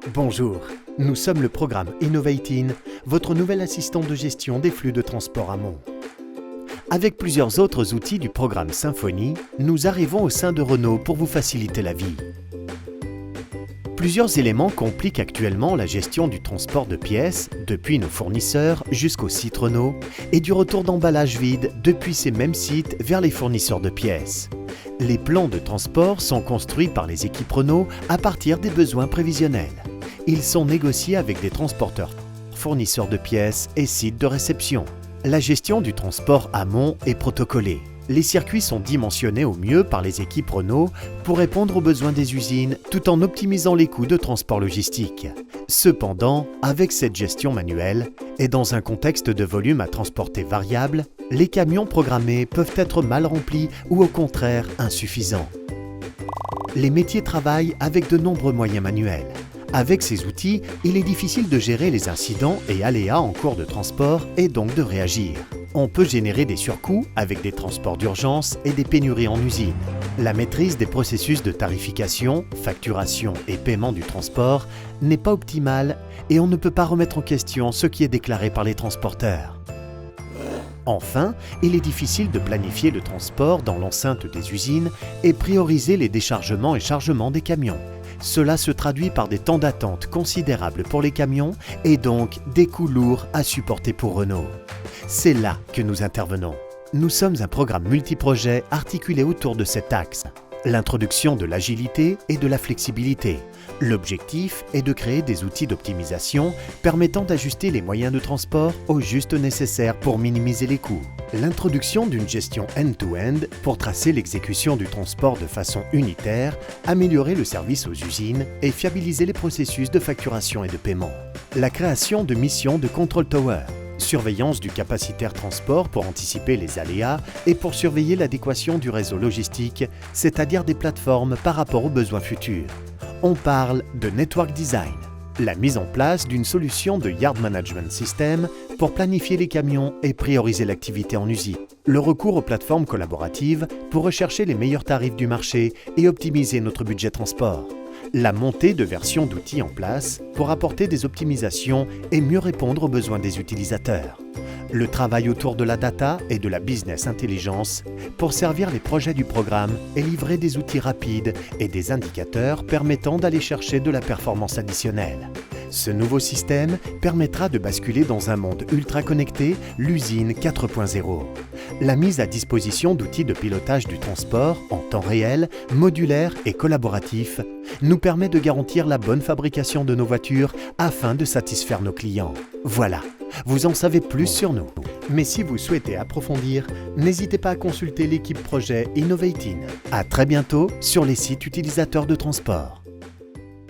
Bonjour, nous sommes le programme Innovating, votre nouvel assistant de gestion des flux de transport amont. Avec plusieurs autres outils du programme Symfony, nous arrivons au sein de Renault pour vous faciliter la vie. Plusieurs éléments compliquent actuellement la gestion du transport de pièces, depuis nos fournisseurs jusqu'au site Renault, et du retour d'emballage vide depuis ces mêmes sites vers les fournisseurs de pièces. Les plans de transport sont construits par les équipes Renault à partir des besoins prévisionnels. Ils sont négociés avec des transporteurs, fournisseurs de pièces et sites de réception. La gestion du transport amont est protocolée. Les circuits sont dimensionnés au mieux par les équipes Renault pour répondre aux besoins des usines tout en optimisant les coûts de transport logistique. Cependant, avec cette gestion manuelle et dans un contexte de volume à transporter variable, les camions programmés peuvent être mal remplis ou au contraire insuffisants. Les métiers travaillent avec de nombreux moyens manuels. Avec ces outils, il est difficile de gérer les incidents et aléas en cours de transport et donc de réagir. On peut générer des surcoûts avec des transports d'urgence et des pénuries en usine. La maîtrise des processus de tarification, facturation et paiement du transport n'est pas optimale et on ne peut pas remettre en question ce qui est déclaré par les transporteurs. Enfin, il est difficile de planifier le transport dans l'enceinte des usines et prioriser les déchargements et chargements des camions. Cela se traduit par des temps d'attente considérables pour les camions et donc des coûts lourds à supporter pour Renault. C'est là que nous intervenons. Nous sommes un programme multiprojet articulé autour de cet axe. L'introduction de l'agilité et de la flexibilité. L'objectif est de créer des outils d'optimisation permettant d'ajuster les moyens de transport au juste nécessaire pour minimiser les coûts. L'introduction d'une gestion end-to-end pour tracer l'exécution du transport de façon unitaire, améliorer le service aux usines et fiabiliser les processus de facturation et de paiement. La création de missions de Control Tower. Surveillance du capacitaire transport pour anticiper les aléas et pour surveiller l'adéquation du réseau logistique, c'est-à-dire des plateformes par rapport aux besoins futurs. On parle de Network Design, la mise en place d'une solution de Yard Management System pour planifier les camions et prioriser l'activité en usine. Le recours aux plateformes collaboratives pour rechercher les meilleurs tarifs du marché et optimiser notre budget transport. La montée de versions d'outils en place pour apporter des optimisations et mieux répondre aux besoins des utilisateurs. Le travail autour de la data et de la business intelligence pour servir les projets du programme et livrer des outils rapides et des indicateurs permettant d'aller chercher de la performance additionnelle. Ce nouveau système permettra de basculer dans un monde ultra connecté, l'usine 4.0. La mise à disposition d'outils de pilotage du transport en temps réel, modulaire et collaboratif nous permet de garantir la bonne fabrication de nos voitures afin de satisfaire nos clients. Voilà, vous en savez plus sur nous. Mais si vous souhaitez approfondir, n'hésitez pas à consulter l'équipe projet Innovating. À très bientôt sur les sites utilisateurs de transport.